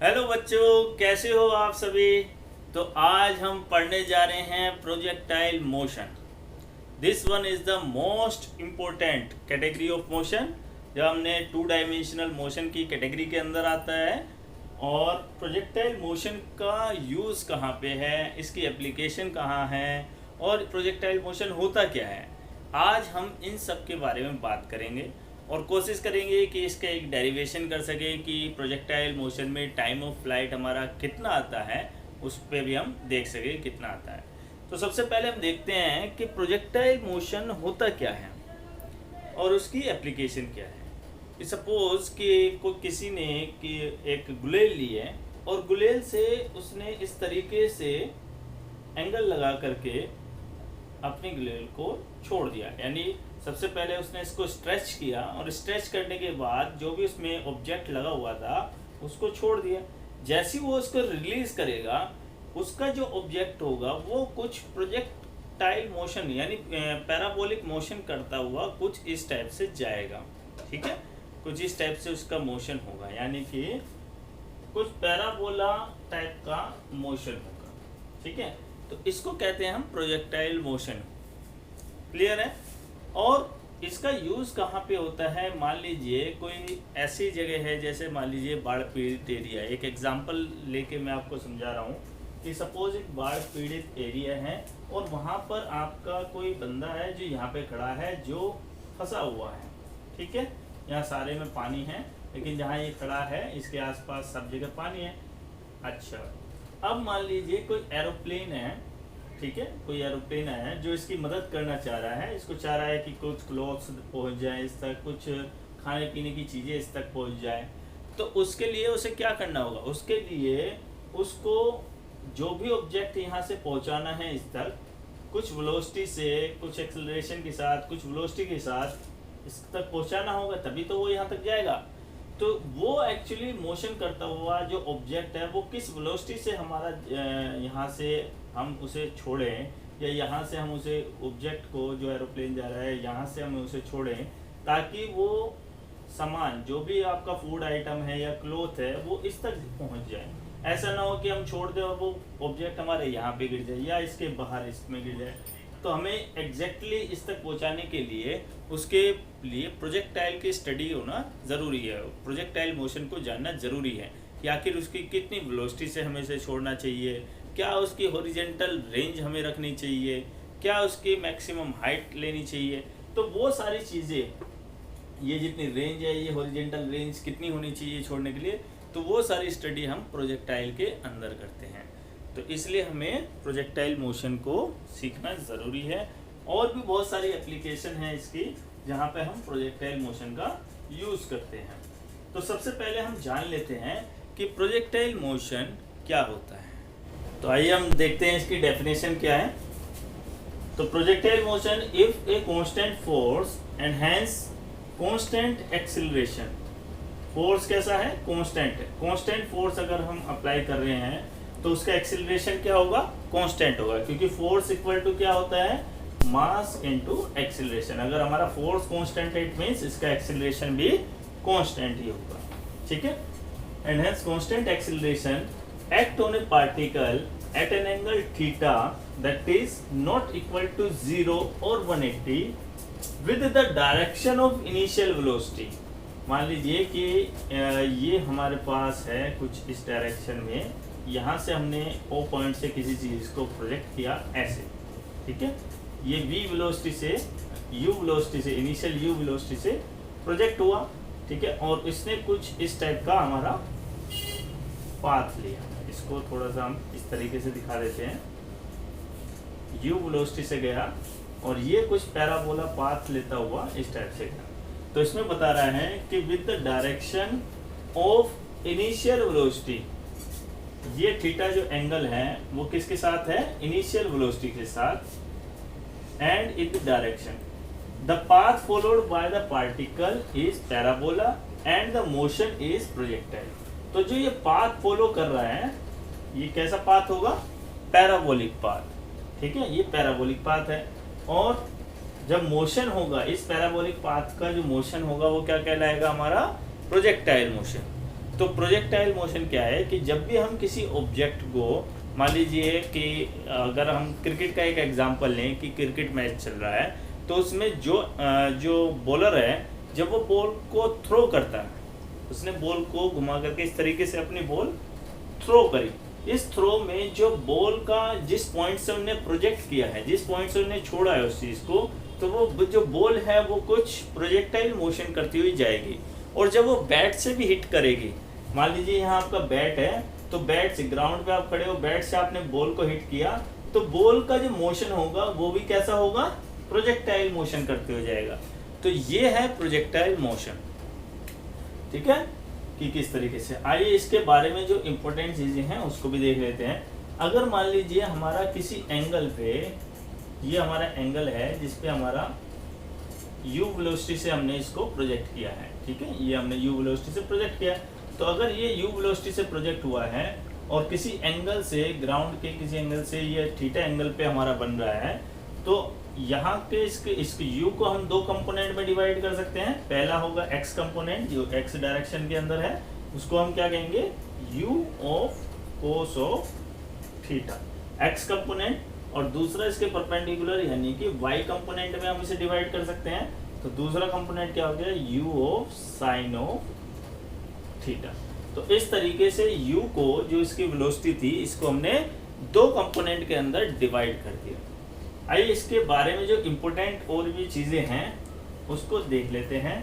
Hello बच्चों, कैसे हो आप सभी। तो आज हम पढ़ने जा रहे हैं projectile motion. This one is the most important category of motion, जो हमने टू डायमेंशनल मोशन की कैटेगरी के अंदर आता है। और प्रोजेक्टाइल मोशन का यूज़ कहाँ पे है, इसकी एप्लीकेशन कहाँ है और प्रोजेक्टाइल मोशन होता क्या है, आज हम इन सब के बारे में बात करेंगे। और कोशिश करेंगे कि इसका एक डेरिवेशन कर सके कि प्रोजेक्टाइल मोशन में टाइम ऑफ फ्लाइट हमारा कितना आता है, उस पर भी हम देख सके कितना आता है। तो सबसे पहले हम देखते हैं कि प्रोजेक्टाइल मोशन होता क्या है और उसकी एप्लीकेशन क्या है। सपोज कि किसी ने कि एक गुलेल ली है और गुलेल से उसने इस तरीके से एंगल लगा करके अपने गुलेल को छोड़ दिया, यानी सबसे पहले उसने इसको स्ट्रेच किया और स्ट्रेच करने के बाद जो भी उसमें ऑब्जेक्ट लगा हुआ था उसको छोड़ दिया। जैसे ही वो उसको रिलीज करेगा, उसका जो ऑब्जेक्ट होगा वो कुछ प्रोजेक्टाइल मोशन यानी पैराबोलिक मोशन करता हुआ कुछ इस टाइप से जाएगा। ठीक है, कुछ इस टाइप से उसका मोशन होगा, यानी कि कुछ पैराबोला टाइप का मोशन होगा। ठीक है, तो इसको कहते हैं हम प्रोजेक्टाइल मोशन। क्लियर है। और इसका यूज़ कहाँ पे होता है, मान लीजिए कोई ऐसी जगह है, जैसे मान लीजिए बाढ़ पीड़ित एरिया। एक एग्जांपल लेके मैं आपको समझा रहा हूँ कि सपोज एक बाढ़ पीड़ित एरिया है और वहाँ पर आपका कोई बंदा है जो यहाँ पे खड़ा है, जो फंसा हुआ है। ठीक है, यहाँ सारे में पानी है, लेकिन जहाँ ये खड़ा है इसके आसपास सब जगह पानी है। अच्छा, अब मान लीजिए कोई एरोप्लेन है। ठीक है, कोई एरोप्लेन है जो इसकी मदद करना चाह रहा है, इसको चाह रहा है कि कुछ क्लॉथ्स पहुंच जाए इस तक, कुछ खाने पीने की चीज़ें इस तक पहुंच जाए। तो उसके लिए उसे क्या करना होगा, उसके लिए उसको जो भी ऑब्जेक्ट यहाँ से पहुंचाना है इस तक, कुछ वेलोसिटी से, कुछ एक्सेलरेशन के साथ, कुछ वेलोसिटी के साथ इस तक पहुँचाना होगा, तभी तो वो यहाँ तक जाएगा। तो वो एक्चुअली मोशन करता हुआ जो ऑब्जेक्ट है वो किस वेलोसिटी से हमारा यहाँ से हम उसे छोड़ें, या यहाँ से हम उसे ऑब्जेक्ट को, जो एरोप्लेन जा रहा है यहाँ से हम उसे छोड़ें, ताकि वो सामान जो भी आपका फूड आइटम है या क्लोथ है वो इस तक पहुँच जाए। ऐसा ना हो कि हम छोड़ दें और वो ऑब्जेक्ट हमारे यहाँ पे गिर जाए या इसके बाहर इसमें गिर जाए। तो हमें एग्जैक्टली इस तक पहुँचाने के लिए उसके लिए प्रोजेक्टाइल की स्टडी होना ज़रूरी है, प्रोजेक्टाइल मोशन को जानना ज़रूरी है कि आखिर उसकी कितनी वेलोसिटी से हमें इसे छोड़ना चाहिए, क्या उसकी हॉरिजेंटल रेंज हमें रखनी चाहिए, क्या उसकी मैक्सिमम हाइट लेनी चाहिए। तो वो सारी चीज़ें, ये जितनी रेंज है, ये हॉरिजेंटल रेंज कितनी होनी चाहिए छोड़ने के लिए, तो वो सारी स्टडी हम प्रोजेक्टाइल के अंदर करते हैं। तो इसलिए हमें प्रोजेक्टाइल मोशन को सीखना ज़रूरी है। और भी बहुत सारी एप्लीकेशन है इसकी जहाँ पे हम प्रोजेक्टाइल मोशन का यूज़ करते हैं। तो सबसे पहले हम जान लेते हैं कि प्रोजेक्टाइल मोशन क्या होता है। तो आइए हम देखते हैं इसकी डेफिनेशन क्या है। तो projectile motion if a constant force and hence constant acceleration. Force कैसा है, कांस्टेंट है। कांस्टेंट फोर्स अगर हम अप्लाई कर रहे हैं तो उसका एक्सीलरेशन क्या होगा, कांस्टेंट होगा, क्योंकि फोर्स इक्वल टू क्या होता है, मास इनटू एक्सीलरेशन। अगर हमारा फोर्स कांस्टेंट है, इट मींस इसका एक्सीलरेशन भी कांस्टेंट ही होगा। ठीक है, and hence constant acceleration act on a particle at an angle theta that is not equal to 0 और 180 with the direction of initial velocity. मान लीजिए कि ये हमारे पास है कुछ इस डायरेक्शन में, यहाँ से हमने O पॉइंट से किसी चीज़ को प्रोजेक्ट किया ऐसे। ठीक है, ये V वेलोसिटी से, U वेलोसिटी से, इनिशियल U वेलोसिटी से प्रोजेक्ट हुआ। ठीक है, और इसने कुछ इस टाइप का हमारा पाथ लिया। इसको थोड़ा सा हम इस तरीके से दिखा देते हैं। U वेलोसिटी से गया और ये कुछ पैराबोला पाथ लेता हुआ इस टाइप से गया। तो इसमें बता रहा है कि with the direction of initial velocity, ये थीटा जो एंगल है वो किसके साथ है, इनिशियल वेलोसिटी के साथ, and in the direction the path followed by the particle is parabola and the motion is projectile. तो जो ये पाथ फॉलो कर रहा है ये कैसा पाथ होगा, पैराबोलिक पाथ। ठीक है, ये पैराबोलिक पाथ है। और जब मोशन होगा, इस पैराबोलिक पाथ का जो मोशन होगा वो क्या कहलाएगा, हमारा प्रोजेक्टाइल मोशन। तो प्रोजेक्टाइल मोशन क्या है कि जब भी हम किसी ऑब्जेक्ट को, मान लीजिए कि अगर हम क्रिकेट का एक एग्जांपल लें कि क्रिकेट मैच चल रहा है, तो उसमें जो बॉलर है जब वो बॉल को थ्रो करता है, उसने बॉल को घुमा करके इस तरीके से अपनी बॉल थ्रो करी, इस थ्रो में जो बॉल का जिस पॉइंट से उन्होंने प्रोजेक्ट किया है, जिस पॉइंट से उन्होंने छोड़ा है उस चीज़ को, तो वो जो बॉल है वो कुछ प्रोजेक्टाइल मोशन करती हुई जाएगी। और जब वो बैट से भी हिट करेगी, मान लीजिए यहाँ आपका बैट है, तो बैट से, ग्राउंड पे आप खड़े हो, बैट से आपने बॉल को हिट किया, तो बॉल का जो मोशन होगा वो भी कैसा होगा, प्रोजेक्टाइल मोशन करते हुए जाएगा। तो ये है प्रोजेक्टाइल मोशन, ठीक है, कि किस तरीके से। आइए इसके बारे में जो इम्पोर्टेंट चीज़ें हैं उसको भी देख लेते हैं। अगर मान लीजिए हमारा किसी एंगल पे, ये हमारा एंगल है जिस पे हमारा u वेलोसिटी से हमने इसको प्रोजेक्ट किया है, ठीक है, ये हमने u वेलोसिटी से प्रोजेक्ट किया है। तो अगर ये u वेलोसिटी से प्रोजेक्ट हुआ है और किसी एंगल से, ग्राउंड के किसी एंगल से ये थीटा एंगल पे हमारा बन रहा है, तो यहाँ के इसके u को हम दो कंपोनेंट में डिवाइड कर सकते हैं। पहला होगा x कंपोनेंट जो x डायरेक्शन के अंदर है, उसको हम क्या कहेंगे, u of cos of theta, x component, और दूसरा इसके परपेंडिकुलर यानी कि y कंपोनेंट में हम इसे डिवाइड कर सकते हैं। तो दूसरा कंपोनेंट क्या हो गया, u of sine of theta. तो इस तरीके से u को, जो इसकी वेलोसिटी थी, इसको हमने दो कंपोनेंट के अंदर डिवाइड कर दिया। आइए इसके बारे में जो इम्पोर्टेंट और भी चीज़ें हैं उसको देख लेते हैं।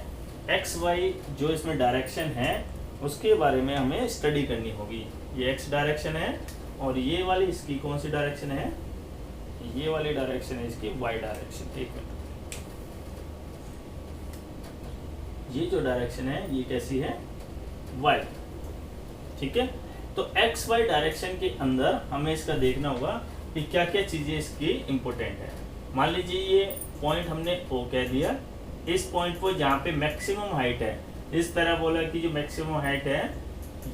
एक्स वाई जो इसमें डायरेक्शन है उसके बारे में हमें स्टडी करनी होगी। ये एक्स डायरेक्शन है और ये वाली इसकी कौन सी डायरेक्शन है, ये वाली डायरेक्शन है इसकी वाई डायरेक्शन। एक मिनट, ये जो डायरेक्शन है ये कैसी है, वाई, ठीक है। तो एक्स वाई डायरेक्शन के अंदर हमें इसका देखना होगा कि क्या क्या चीज़ें इसकी इम्पोर्टेंट है। मान लीजिए ये पॉइंट हमने O कह दिया, इस पॉइंट को जहाँ पे मैक्सिमम हाइट है, इस पैराबोला की जो मैक्सिमम हाइट है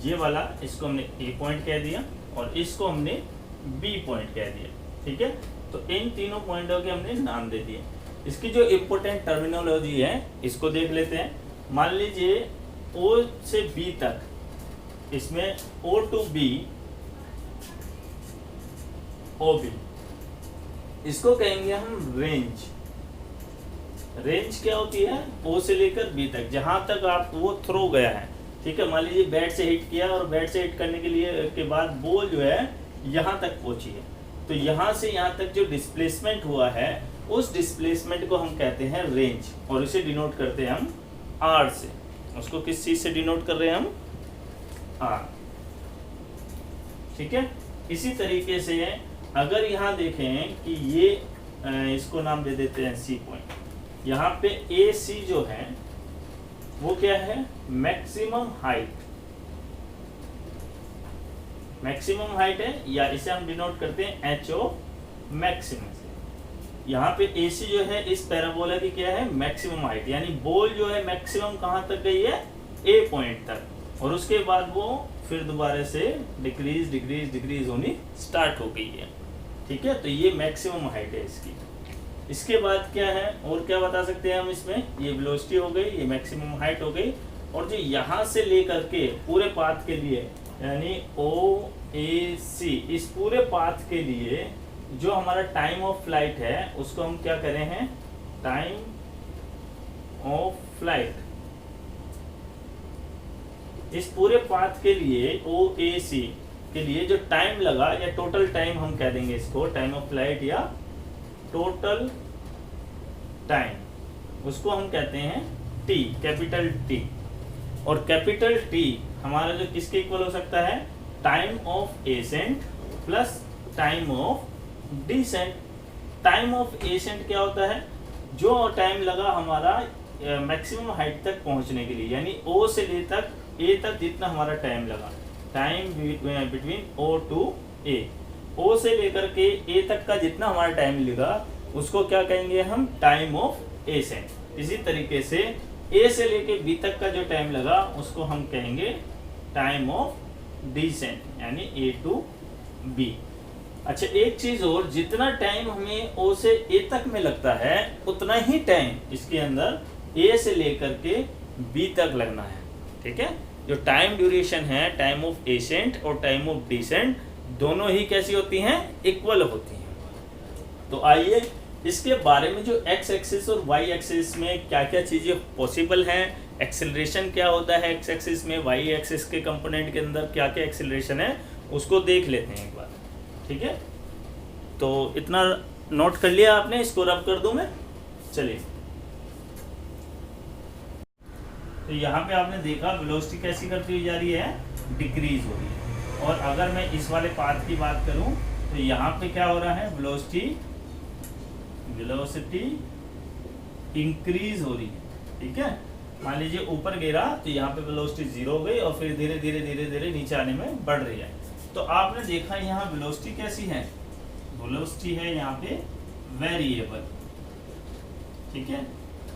ये वाला, इसको हमने A पॉइंट कह दिया और इसको हमने B पॉइंट कह दिया, ठीक है। तो इन तीनों पॉइंटों के हमने नाम दे दिए। इसकी जो इम्पोर्टेंट टर्मिनोलॉजी है इसको देख लेते हैं। मान लीजिए O से B तक, इसमें O to B, OB, इसको कहेंगे हम रेंज। रेंज क्या होती है, O से लेकर B तक, जहां तक आप वो थ्रो गया है, ठीक है। मान लीजिए बैट से हिट किया और बैट से हिट करने के लिए के बाद बॉल जो है यहाँ तक पहुंची है, तो यहाँ से यहाँ तक जो डिस्प्लेसमेंट हुआ है उस डिस्प्लेसमेंट को हम कहते हैं रेंज, और इसे डिनोट करते हैं हम R से। उसको किस चीज से डिनोट कर रहे हैं हम, R, ठीक है। इसी तरीके से अगर यहाँ देखें कि ये इसको नाम दे देते हैं C पॉइंट, यहाँ पे AC जो है वो क्या है, मैक्सिमम हाइट, मैक्सिमम हाइट है, या इसे हम डिनोट करते हैं H ऑफ मैक्सिमम से। यहाँ पे AC जो है इस पैराबोला की क्या है, मैक्सिमम हाइट, यानी बॉल जो है मैक्सिमम कहाँ तक गई है, A पॉइंट तक, और उसके बाद वो फिर दोबारा से डिक्रीज डिक्रीज डिक्रीज होनी स्टार्ट हो गई है, ठीक है। तो ये मैक्सिमम हाइट है इसकी। इसके बाद क्या है, और क्या बता सकते हैं हम इसमें, ये वेलोसिटी हो गई, ये मैक्सिमम हाइट हो गई, और जो यहाँ से लेकर के पूरे पाथ के लिए, यानी OAC, इस पूरे पाथ के लिए जो हमारा टाइम ऑफ फ्लाइट है उसको हम क्या करें हैं, टाइम ऑफ फ्लाइट। इस पूरे पाथ के लिए OAC के लिए जो टाइम लगा, या टोटल टाइम हम कह देंगे इसको, टाइम ऑफ फ्लाइट या टोटल टाइम, उसको हम कहते हैं T, कैपिटल T। और कैपिटल T हमारा जो किसके इक्वल हो सकता है, time of ascent plus time of descent. Time of ascent क्या होता है, जो टाइम लगा हमारा मैक्सिमम हाइट तक पहुंचने के लिए, यानी O से ले तक A तक जितना हमारा टाइम लगा, time between O to A, O से लेकर के A तक का जितना हमारा टाइम लगा उसको क्या कहेंगे हम, टाइम ऑफ एसेंट। इसी तरीके से A से लेके B तक का जो टाइम लगा उसको हम कहेंगे टाइम ऑफ डिसेंट, यानी A टू B। अच्छा, एक चीज और, जितना टाइम हमें O से A तक में लगता है उतना ही टाइम इसके अंदर A से लेकर के B तक लगना है, ठीक है। जो टाइम ड्यूरेशन है, टाइम ऑफ एसेंट और टाइम ऑफ डिसेंट, दोनों ही कैसी होती हैं, इक्वल होती हैं। तो आइए इसके बारे में जो एक्स एक्सिस और वाई एक्सिस में क्या क्या चीज़ें पॉसिबल हैं, एक्सेलरेशन क्या होता है एक्स एक्सिस में, वाई एक्सिस के कंपोनेंट के अंदर क्या क्या एक्सेलरेशन है, उसको देख लेते हैं एक बार। ठीक है, तो इतना नोट कर लिया आपने, इसको रब कर दूं मैं। चलिए, तो यहाँ पे आपने देखा वेलोसिटी कैसी करती हुई जा रही है, डिक्रीज हो रही है। और अगर मैं इस वाले पाथ की बात करूं तो यहाँ पे क्या हो रहा है, वेलोसिटी इंक्रीज हो रही है। ठीक है, मान लीजिए ऊपर गिरा तो यहाँ पे वेलोसिटी 0 हो गई और फिर धीरे धीरे धीरे धीरे नीचे आने में बढ़ रही है। तो आपने देखा यहाँ वेलोसिटी कैसी है, वेलोसिटी है यहाँ पे वेरिएबल। ठीक है,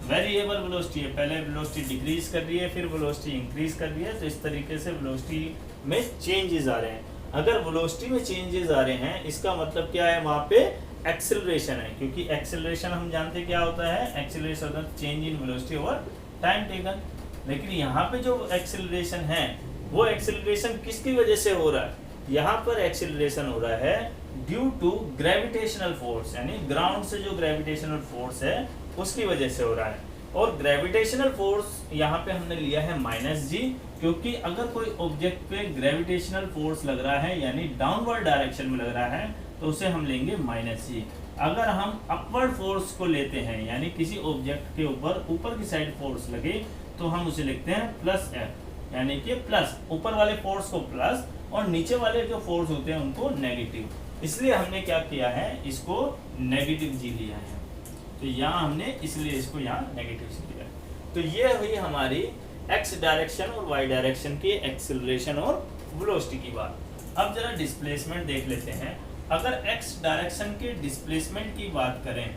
वेरिएबल वेलोसिटी है, पहले वेलोसिटी डिक्रीज कर रही है, फिर वेलोसिटी इंक्रीज कर रही है। तो इस तरीके से वेलोसिटी में चेंजेस आ रहे हैं। अगर वेलोसिटी में चेंजेस आ रहे हैं, इसका मतलब क्या है, वहाँ पे एक्सेलरेशन है, क्योंकि एक्सेलरेशन हम जानते क्या होता है, एक्सेलरेशन होता है change in velocity over time taken. लेकिन यहाँ पे जो एक्सेलरेशन है, वो एक्सेलरेशन किसकी वजह से हो रहा है, यहाँ पर एक्सेलरेशन हो रहा है ड्यू टू ग्रेविटेशनल फोर्स, यानी ग्राउंड से जो ग्रेविटेशनल फोर्स है उसकी वजह से हो रहा है। और ग्रेविटेशनल फोर्स यहाँ पे हमने लिया है -g, क्योंकि अगर कोई ऑब्जेक्ट पे ग्रेविटेशनल फोर्स लग रहा है यानी डाउनवर्ड डायरेक्शन में लग रहा है तो उसे हम लेंगे -g। अगर हम अपवर्ड फोर्स को लेते हैं यानी किसी ऑब्जेक्ट के ऊपर की साइड फोर्स लगे तो हम उसे लिखते हैं +f, यानी कि प्लस, ऊपर वाले फोर्स को प्लस और नीचे वाले जो फोर्स होते हैं उनको नेगेटिव। इसलिए हमने क्या किया है, इसको नेगेटिव जी लिया है। तो यहाँ हमने इसलिए इसको यहाँ नेगेटिव से लिया। तो ये हुई हमारी एक्स डायरेक्शन और वाई डायरेक्शन की एक्सेलरेशन और वेलोसिटी की बात। अब जरा डिस्प्लेसमेंट देख लेते हैं। अगर एक्स डायरेक्शन के डिस्प्लेसमेंट की बात करें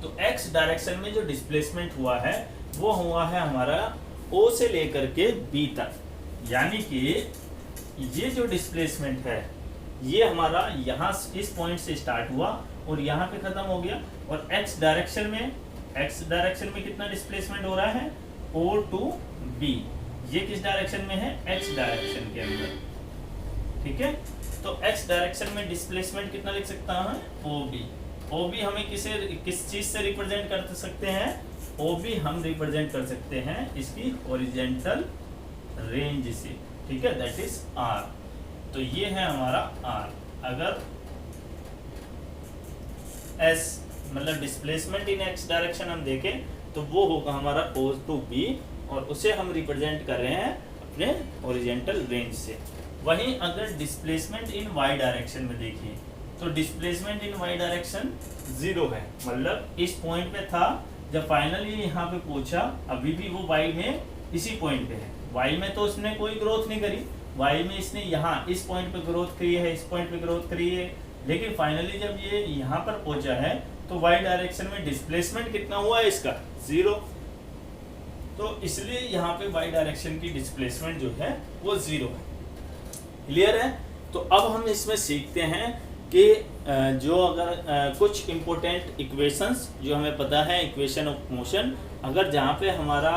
तो एक्स डायरेक्शन में जो डिस्प्लेसमेंट हुआ है वो हुआ है हमारा O से लेकर के B तक, यानी कि ये जो डिस्प्लेसमेंट है ये हमारा यहाँ इस पॉइंट से स्टार्ट हुआ और यहाँ पे खत्म हो गया। और एक्स डायरेक्शन में कितना डिस्प्लेसमेंट हो रहा है, O to B। ये किस डायरेक्शन में है, एक्स डायरेक्शन के अंदर। ठीक है, तो एक्स डायरेक्शन में डिस्प्लेसमेंट कितना लिख सकता है, OB हमें किस चीज से रिप्रेजेंट कर सकते हैं, OB हम रिप्रेजेंट कर सकते हैं इसकी हॉरिजॉन्टल रेंज से। ठीक है, दैट इज R। तो ये है हमारा R। अगर S मतलब डिस्प्लेसमेंट इन एक्स डायरेक्शन हम देखें तो वो होगा हमारा O to B और उसे हम रिप्रेजेंट कर रहे हैं अपने हॉरिजॉन्टल रेंज से। वहीं अगर डिस्प्लेसमेंट इन वाई डायरेक्शन में देखिए तो डिस्प्लेसमेंट इन वाई डायरेक्शन 0 है, मतलब इस पॉइंट पे था, जब फाइनली यहाँ पे पहुंचा अभी भी वो वाई में इसी पॉइंट पे है। वाई में तो उसने कोई ग्रोथ नहीं करी, वाई में इसने यहाँ इस पॉइंट पे ग्रोथ करी है, इस पॉइंट पे ग्रोथ करी है, लेकिन फाइनली जब ये यहाँ पर पहुंचा है तो वाई डायरेक्शन में डिस्प्लेसमेंट कितना हुआ है इसका, 0। तो इसलिए यहाँ पे वाई डायरेक्शन की डिस्प्लेसमेंट जो है वो 0 है। क्लियर है? तो अब हम इसमें सीखते हैं कि जो अगर कुछ इम्पोर्टेंट इक्वेशंस जो हमें पता है, इक्वेशन ऑफ मोशन, अगर जहाँ पे हमारा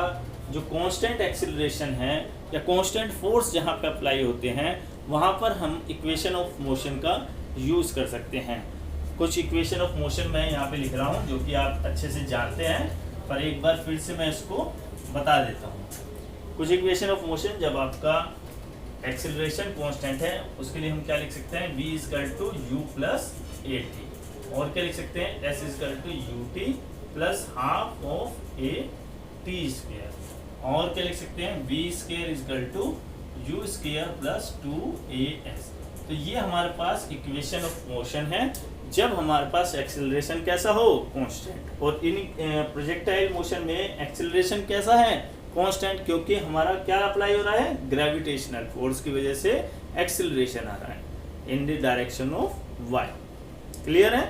जो कांस्टेंट एक्सीलरेशन है या कांस्टेंट फोर्स जहाँ पे अप्लाई होते हैं वहाँ पर हम इक्वेशन ऑफ मोशन का यूज़ कर सकते हैं। कुछ इक्वेशन ऑफ मोशन मैं यहाँ पे लिख रहा हूँ जो कि आप अच्छे से जानते हैं, पर एक बार फिर से मैं इसको बता देता हूँ। कुछ इक्वेशन ऑफ मोशन, जब आपका एक्सेलरेशन कांस्टेंट है उसके लिए हम क्या लिख सकते हैं, v = u + at। और क्या लिख सकते हैं, s = ut + ½ of at²। और क्या लिख सकते हैं, v² = u² + 2as। तो ये हमारे पास इक्वेशन ऑफ मोशन है जब हमारे पास एक्सेलरेशन कैसा हो, कांस्टेंट। और इन प्रोजेक्टाइल मोशन में एक्सेलरेशन कैसा है, कांस्टेंट, क्योंकि हमारा क्या अप्लाई हो रहा है, ग्रेविटेशनल फोर्स की वजह से एक्सेलरेशन आ रहा है इन the direction of y। Clear है?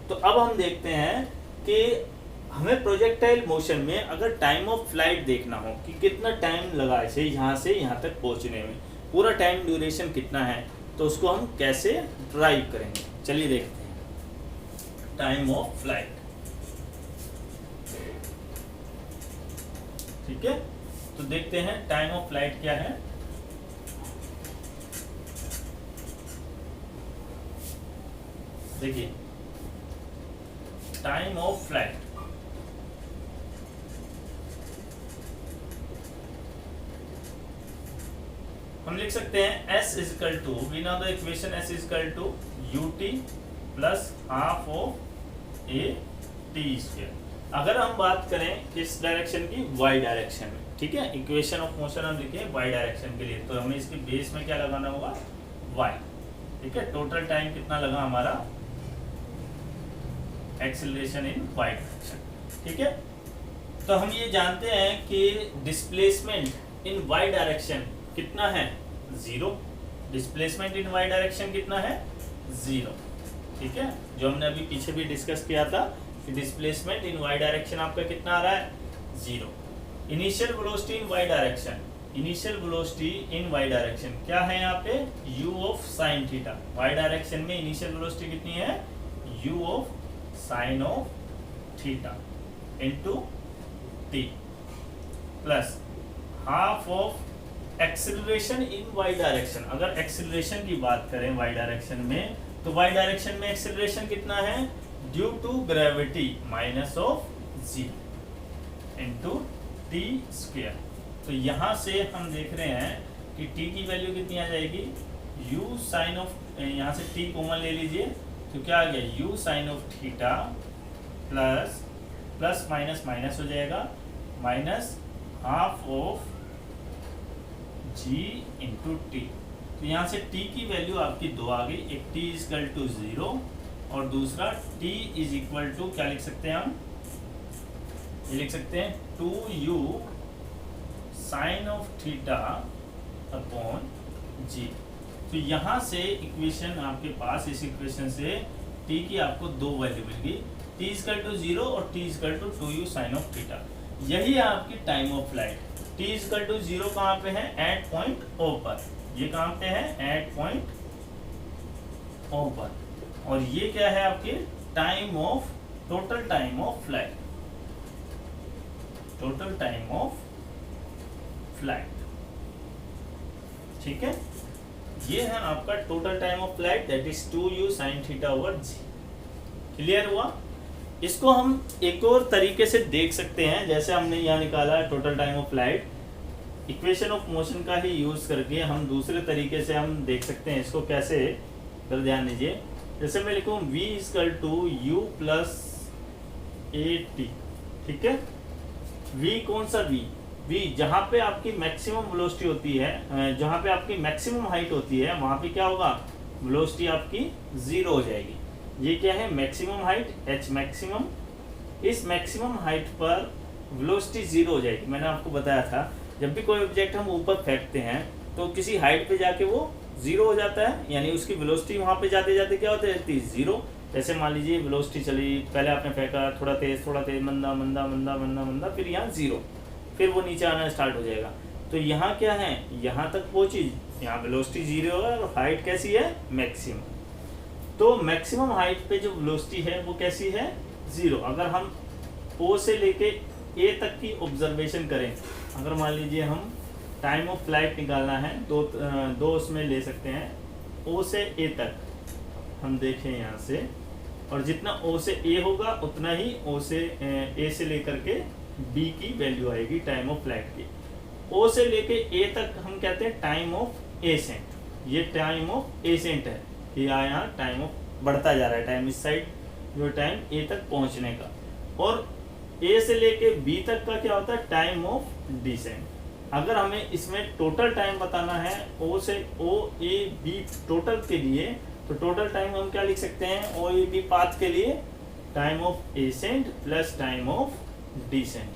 तो अब हम देखते हैं कि हमें प्रोजेक्टाइल मोशन में अगर टाइम ऑफ फ्लाइट देखना हो कि कितना टाइम लगा इसे यहाँ से यहाँ तक पहुँचने में, पूरा टाइम ड्यूरेशन कितना है, तो उसको हम कैसे ड्राइव करेंगे। चलिए देखते हैं टाइम ऑफ फ्लाइट। ठीक है, तो देखते हैं टाइम ऑफ फ्लाइट क्या है। देखिए टाइम ऑफ फ्लाइट, हम लिख सकते हैं s is equal to, we know the equation s is equal to ut plus half of a t square. अगर हम बात करें किस डायरेक्शन की, y डायरेक्शन में, ठीक है, इक्वेशन ऑफ मोशन हम लिखे y डायरेक्शन के लिए, तो हमें इसके बेस में क्या लगाना होगा, y, ठीक है। टोटल टाइम कितना लगा हमारा, एक्सेलरेशन इन y डायरेक्शन, ठीक है। तो हम ये जानते हैं कि डिस्प्लेसमेंट इन y डायरेक्शन कितना है, 0। डिस्प्लेसमेंट इन y डायरेक्शन कितना है, 0, ठीक है। जो हमने अभी पीछे भी डिस्कस किया था कि डिस्प्लेसमेंट इन y डायरेक्शन आपका कितना आ रहा है, 0। इनिशियल वेलोसिटी इन y डायरेक्शन, इनिशियल वेलोसिटी इन y डायरेक्शन क्या है यहाँ पे, u of sine theta. y direction में इनिशियल वेलोसिटी कितनी है, u of sine of theta into t plus half of acceleration in y direction. अगर एक्सेलरेशन की बात करें y डायरेक्शन में, तो y डायरेक्शन में एक्सेलरेशन कितना है, due to gravity minus of 0 into t square. तो यहाँ से हम देख रहे हैं कि t की वैल्यू कितनी आ जाएगी, u साइन ऑफ, यहाँ से t कॉमन ले लीजिए, तो क्या आ गया, u sine of theta plus plus minus minus हो जाएगा, minus half of g into t. तो यहाँ से t की वैल्यू आपकी 2 आ गई, एक t इज इक्वल टू 0 और दूसरा t इज इक्वल टू क्या लिख सकते हैं हम, ये लिख सकते हैं 2u sine of theta upon g। तो यहाँ से इक्वेशन आपके पास, इस इक्वेशन से t की आपको 2 वैल्यू मिल गई, t इज इक्वल टू 0 और t is equal to 2u sine of theta. यही है आपकी time of flight. t is equal to 0 कहाँ पे है, एट पॉइंट O पर, ये कहाँ पे है, एट पॉइंट O पर, और ये क्या है आपकी time of, total time of flight, total time of flight, ठीक है। ये है आपका total time of flight, that is 2u sine theta over g। Clear हुआ। इसको हम एक और तरीके से देख सकते हैं, जैसे हमने यहाँ निकाला total time of flight, equation of motion का ही यूज करके हम दूसरे तरीके से हम देख सकते हैं इसको कैसे, कर ध्यान दीजिए। जैसे मैं लिखूँ v is equal to u plus a t, ठीक है। v कौन सा v जहाँ पे आपकी मैक्सिमम वेलोसिटी होती है, जहाँ पे आपकी मैक्सिमम हाइट होती है, वहाँ पे क्या होगा, वेलोसिटी आपकी 0 हो जाएगी। ये क्या है, मैक्सिमम हाइट h मैक्सिमम, इस मैक्सिमम हाइट पर वेलोसिटी 0 हो जाएगी। मैंने आपको बताया था जब भी कोई ऑब्जेक्ट हम ऊपर फेंकते हैं तो किसी हाइट पे जाके वो 0 हो जाता है, यानी उसकी वेलोसिटी वहाँ पे जाते जाते क्या होती है, 0। जैसे मान लीजिए वेलोसिटी चली, पहले आपने फेंका थोड़ा तेज मंदा मंदा मंदा मंदा मंदा, फिर यहाँ 0, फिर वो नीचे आना स्टार्ट हो जाएगा। तो यहाँ क्या है, यहाँ तक पहुँची, यहाँ वेलोसिटी 0 है और हाइट कैसी है, मैक्सिमम। तो मैक्सिमम हाइट पे जो वेलोसिटी है वो कैसी है, 0। अगर हम O से लेके A तक की ऑब्जर्वेशन करें, अगर मान लीजिए हम टाइम ऑफ फ्लाइट निकालना है, दो उसमें ले सकते हैं, O से A तक हम देखें यहाँ से, और जितना O से A होगा उतना ही O से A से लेकर के B की वैल्यू आएगी टाइम ऑफ फ्लाइट की। O से लेके A तक हम कहते हैं टाइम ऑफ एसेंट, ये टाइम ऑफ एसेंट है, ये यहाँ टाइम ऑफ बढ़ता जा रहा है, टाइम इस साइड जो टाइम A तक पहुँचने का। और A से लेके B तक का क्या होता है, टाइम ऑफ डिसेंट। अगर हमें इसमें टोटल टाइम बताना है O से O A B टोटल के लिए, तो टोटल टाइम हम क्या लिख सकते हैं, O A B पाथ के लिए time of ascent plus time of descent,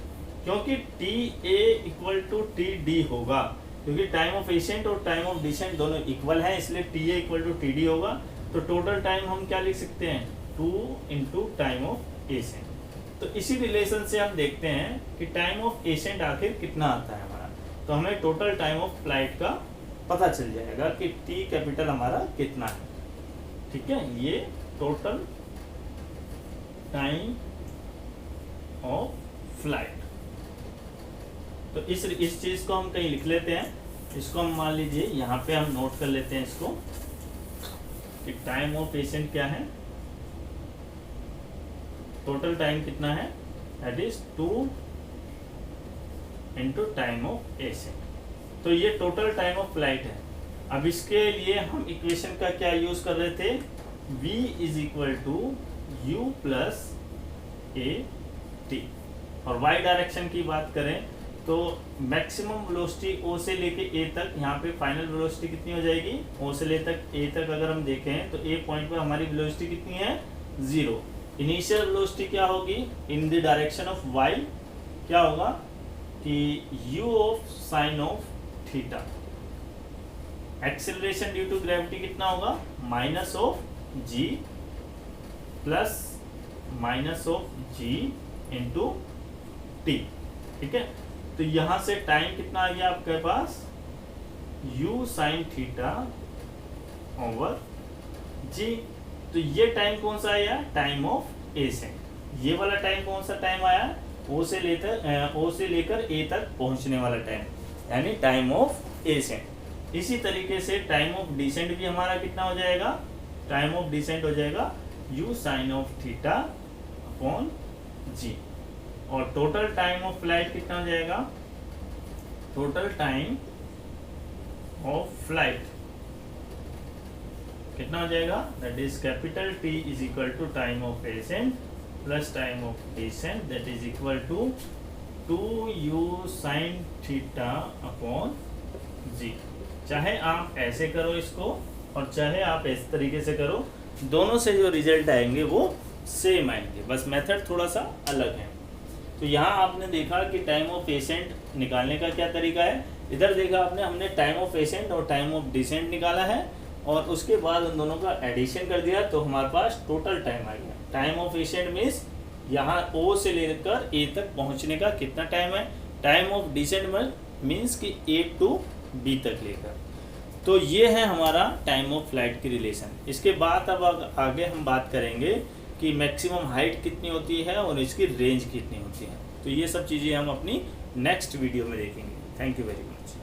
क्योंकि T A equal to T D होगा, क्योंकि टाइम ऑफ एसेंट और टाइम ऑफ डिसेंट दोनों इक्वल हैं, इसलिए T A equal to T D होगा। तो टोटल टाइम हम क्या लिख सकते हैं, 2 इंटू टाइम ऑफ एसेंट। तो इसी रिलेशन से हम देखते हैं कि टाइम ऑफ एसेंट आखिर कितना आता है हमारा, तो हमें टोटल टाइम ऑफ फ्लाइट का पता चल जाएगा कि टी कैपिटल हमारा कितना है, ठीक है। ये टोटल टाइम ऑफ फ्लाइट। तो इस चीज़ को हम कहीं लिख लेते हैं, इसको हम मान लीजिए यहाँ पे हम नोट कर लेते हैं इसको कि टाइम ऑफ पेशेंट क्या है, टोटल टाइम कितना है, that is 2 into time of patient. तो ये टोटल टाइम ऑफ फ्लाइट है। अब इसके लिए हम इक्वेशन का क्या यूज कर रहे थे, v is equal to u plus a t. और y डायरेक्शन की बात करें तो मैक्सिमम वेलोसिटी o से लेके a तक, यहाँ पे फाइनल वेलोसिटी कितनी हो जाएगी, o से ले तक a तक अगर हम देखें तो a पॉइंट पर हमारी वेलोसिटी कितनी है, 0। इनिशियल वेलोसिटी क्या होगी in the direction of y, क्या होगा कि u of sine of theta. Acceleration due to gravity कितना होगा, minus of g plus minus of g into t. ठीक है, तो यहां से टाइम कितना आ गया आपके पास, u sine theta over g। तो ये टाइम कौन सा आया, टाइम ऑफ एसेंट। ये वाला टाइम कौन सा टाइम आया, o से लेकर a तक पहुंचने वाला टाइम, यानी टाइम ऑफ एसेंट। इसी तरीके से टाइम ऑफ डिसेंट भी हमारा कितना हो जाएगा, टाइम ऑफ डिसेंट हो जाएगा u sine of theta upon g। और टोटल टाइम ऑफ फ्लाइट कितना हो जाएगा, टोटल टाइम ऑफ फ्लाइट कितना हो जाएगा, that is capital T is equal to time of ascent plus time of descent, that is equal to 2u sine theta upon g। चाहे आप ऐसे करो इसको और चाहे आप इस तरीके से करो, दोनों से जो रिजल्ट आएंगे वो सेम आएंगे, बस मेथड थोड़ा सा अलग है। तो यहाँ आपने देखा कि टाइम ऑफ एसेंट निकालने का क्या तरीका है। इधर देखा आपने, हमने टाइम ऑफ एसेंट और टाइम ऑफ डिसेंट निकाला है और उसके बाद उन दोनों का एडिशन कर दिया तो हमारे पास टोटल टाइम आ गया। टाइम ऑफ एसेंट मीन्स यहाँ O से लेकर A तक पहुँचने का कितना टाइम है, टाइम ऑफ डिसेंट मीन्स कि A टू B तक लेकर। तो ये है हमारा टाइम ऑफ फ्लाइट की रिलेशन। इसके बाद अब आगे हम बात करेंगे कि मैक्सिमम हाइट कितनी होती है और इसकी रेंज कितनी होती है। तो ये सब चीज़ें हम अपनी नेक्स्ट वीडियो में देखेंगे। Thank you very much.